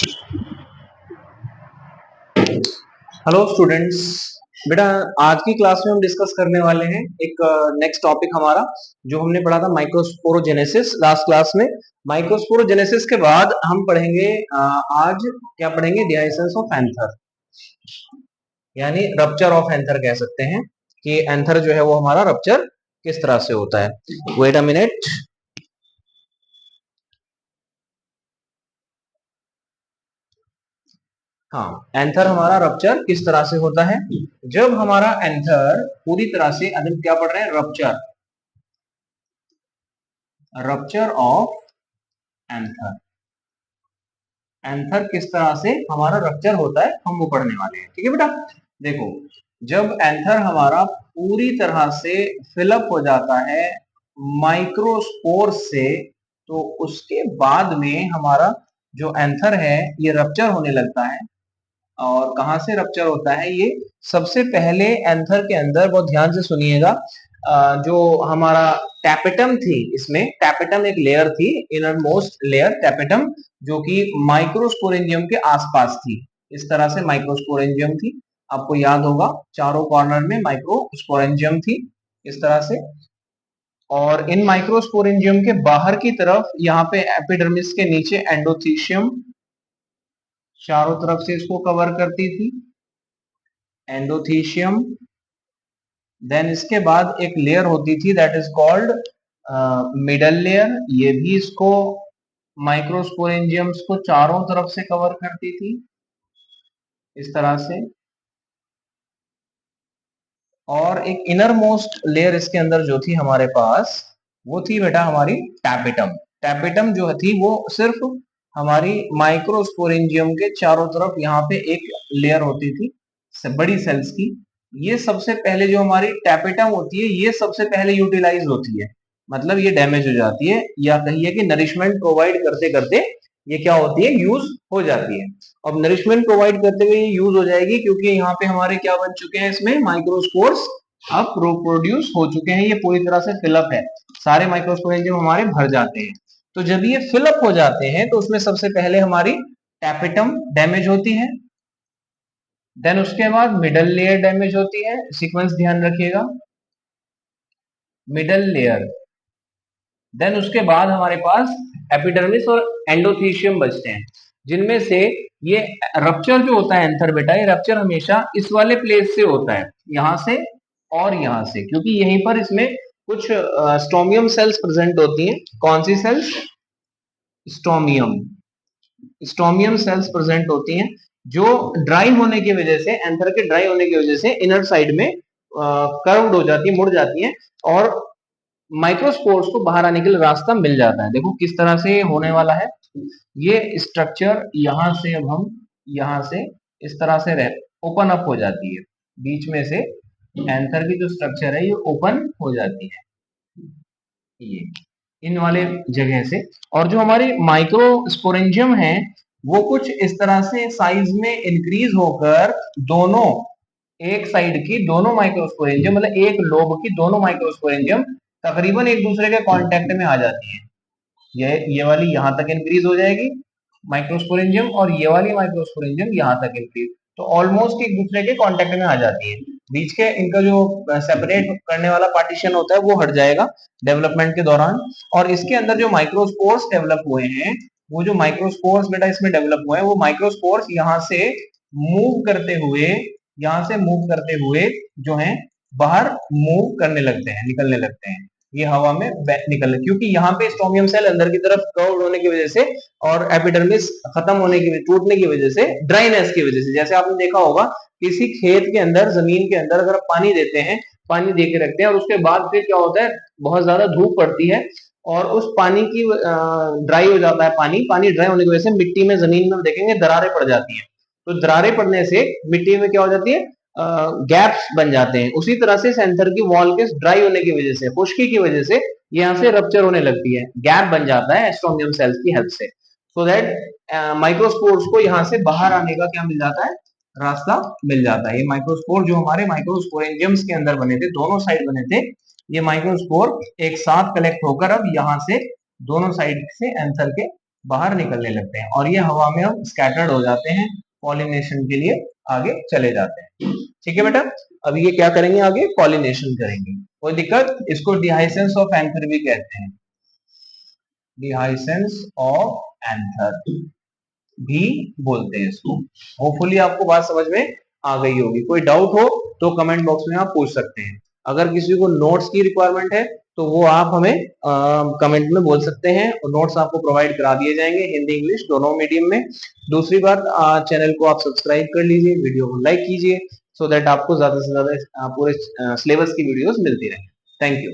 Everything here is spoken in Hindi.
Hello students. बेटा, आज की क्लास में हम डिस्कस करने वाले हैं एक नेक्स्ट टॉपिक हमारा जो हमने पढ़ा था माइक्रोस्पोरोजेनेसिस लास्ट क्लास में। माइक्रोस्पोरोजेनेसिस के बाद हम पढ़ेंगे आज क्या पढ़ेंगे, डिहाइसेंस ऑफ एंथर, यानी रप्चर ऑफ एंथर कह सकते हैं कि एंथर जो है वो हमारा रप्चर किस तरह से होता है। Wait a minute. हाँ, एंथर हमारा रप्चर किस तरह से होता है। जब हमारा एंथर पूरी तरह से, अभी क्या पढ़ रहे हैं, rupture, rupture of anther. Anther किस तरह से हमारा रप्चर होता है हम वो पढ़ने वाले हैं, ठीक है बेटा। देखो, जब एंथर हमारा पूरी तरह से फिलअप हो जाता है माइक्रोस्पोर से, तो उसके बाद में हमारा जो एंथर है ये रप्चर होने लगता है। और कहाँ से रप्चर होता है ये, सबसे पहले एंथर के अंदर, बहुत ध्यान से सुनिएगा, जो हमारा टैपेटम थी, इसमें टैपेटम एक लेयर थी, इनर मोस्ट लेयर टैपेटम, जो कि माइक्रोस्पोरेंजियम के आसपास थी। इस तरह से माइक्रोस्पोरेंजियम थी, आपको याद होगा, चारों कॉर्नर में माइक्रोस्पोरेंजियम थी इस तरह से। और इन माइक्रोस्पोरेंजियम के बाहर की तरफ यहाँ पे एपिडर्मिस के नीचे एंडोथीशियम चारों तरफ से इसको कवर करती थी, एंडोथीशियम। देन इसके बाद एक लेयर होती थी that is called middle layer, ये भी इसको माइक्रोस्पोरेंजियम्स को चारों तरफ से कवर करती थी इस तरह से। और एक इनर मोस्ट लेयर इसके अंदर जो थी हमारे पास, वो थी बेटा हमारी टैपेटम। टैपेटम जो थी वो सिर्फ हमारी माइक्रोस्पोरेंजियम के चारों तरफ यहाँ पे एक लेयर होती थी बड़ी सेल्स की। ये सबसे पहले जो हमारी टैपेटम होती है ये सबसे पहले यूटिलाइज होती है, मतलब ये डैमेज हो जाती है, या कहिए कि नरिशमेंट प्रोवाइड करते करते ये क्या होती है, यूज हो जाती है। अब नरिशमेंट प्रोवाइड करते हुए ये यूज हो जाएगी क्योंकि यहाँ पे हमारे क्या बन चुके हैं, इसमें माइक्रोस्पोर्स अब प्रोड्यूस हो चुके हैं, ये पूरी तरह से फिलअप है, सारे माइक्रोस्पोरेंजियम हमारे भर जाते हैं। तो जब ये फिलअप हो जाते हैं तो उसमें सबसे पहले हमारी टैपेटम डैमेज होती है, देन उसके बाद मिडल लेयर डैमेज होती है, सीक्वेंस ध्यान रखिएगा, मिडल लेयर। देन उसके बाद हमारे पास एपिडर्मिस और एंडोथीशियम बचते हैं, जिनमें से ये रप्चर जो होता है एंथर बेटा, ये रप्चर हमेशा इस वाले प्लेस से होता है, यहाँ से और यहाँ से, क्योंकि यहीं पर इसमें कुछ स्टोमियम सेल्स प्रेजेंट होती हैं। कौन सी cells? Stomium, stomium cells present होती हैं, जो ड्राई होने की वजह से, एंथर के ड्राई होने की वजह से इनर साइड में कर्व्ड हो जाती है, मुड़ जाती है, और माइक्रोस्पोर्स को बाहर आने के लिए रास्ता मिल जाता है। देखो किस तरह से होने वाला है ये स्ट्रक्चर, यहां से अब हम यहां से इस तरह से ओपन अप हो जाती है, बीच में से एंथर की जो स्ट्रक्चर है ये ओपन हो जाती है, ये इन वाले जगह से। और जो हमारी माइक्रोस्पोरेंजियम है वो कुछ इस तरह से साइज में इंक्रीज होकर दोनों, एक साइड की दोनों माइक्रोस्पोरेंजियम, मतलब एक लोब की दोनों माइक्रोस्पोरेंजियम तकरीबन एक दूसरे के कांटेक्ट में आ जाती है। ये वाली यहां तक इंक्रीज हो जाएगी माइक्रोस्पोरेंजियम, और ये वाली माइक्रोस्पोरेंजियम यहां तक इंक्रीज, तो ऑलमोस्ट एक दूसरे के कांटेक्ट में आ जाती है। बीच के इनका जो सेपरेट करने वाला पार्टीशन होता है वो हट जाएगा डेवलपमेंट के दौरान। और इसके अंदर जो माइक्रोस्पोर्स डेवलप हुए हैं, वो जो माइक्रोस्पोर्स बेटा इसमें डेवलप हुए हैं, वो माइक्रोस्पोर्स यहाँ से मूव करते हुए, यहाँ से मूव करते हुए जो है बाहर मूव करने लगते हैं, निकलने लगते हैं, ये हवा में निकल, क्योंकि यहाँ पे स्टोमियम सेल अंदर की तरफ कर्व होने की वजह से और एपिडर्मिस खत्म होने की, टूटने की वजह से, ड्राइनेस की वजह से, जैसे आपने देखा होगा किसी खेत के अंदर, जमीन के अंदर अगर पानी देते हैं, पानी दे के रखते हैं और उसके बाद फिर क्या होता है, बहुत ज्यादा धूप पड़ती है और उस पानी की ड्राई हो जाता है, पानी ड्राई होने की वजह से मिट्टी में, जमीन में देखेंगे दरारें पड़ जाती हैं। तो दरारें पड़ने से मिट्टी में क्या हो जाती है, गैप्स बन जाते हैं। उसी तरह से सेंसर की वॉल के ड्राई होने की वजह से, खुश्की की वजह से यहाँ से रप्चर होने लगती है, गैप बन जाता है स्ट्रोमियम सेल्स की हेल्प से, सो दैट माइक्रोस्पोर्स को यहाँ से बाहर आने का क्या मिल जाता है, रास्ता मिल जाता है। ये माइक्रोस्पोर जो हमारे माइक्रोस्पोरेंजियम्स के अंदर बने थे, दोनों साइड बने थे, ये माइक्रोस्पोर एक साथ कलेक्ट होकर अब यहाँ से दोनों साइड से एंथर के बाहर निकलने लगते हैं और ये हवा में हम स्कैटर्ड हो जाते हैं, पॉलिनेशन के लिए आगे चले जाते हैं। ठीक है बेटा, अब ये क्या करेंगे, आगे पॉलिनेशन करेंगे। कोई दिक्कत? इसको डिहाइसेंस ऑफ एंथर भी कहते हैं, डिहाइसेंस ऑफ एंथर भी बोलते हैं इसको। होपफुली आपको बात समझ में आ गई होगी। कोई डाउट हो तो कमेंट बॉक्स में आप पूछ सकते हैं। अगर किसी को नोट्स की रिक्वायरमेंट है तो वो आप हमें कमेंट में बोल सकते हैं और नोट्स आपको प्रोवाइड करा दिए जाएंगे, हिंदी इंग्लिश दोनों मीडियम में। दूसरी बात, चैनल को आप सब्सक्राइब कर लीजिए, वीडियो को लाइक कीजिए, सो दैट आपको ज्यादा से ज्यादा पूरे सिलेबस की वीडियोस मिलती रहे। Thank you.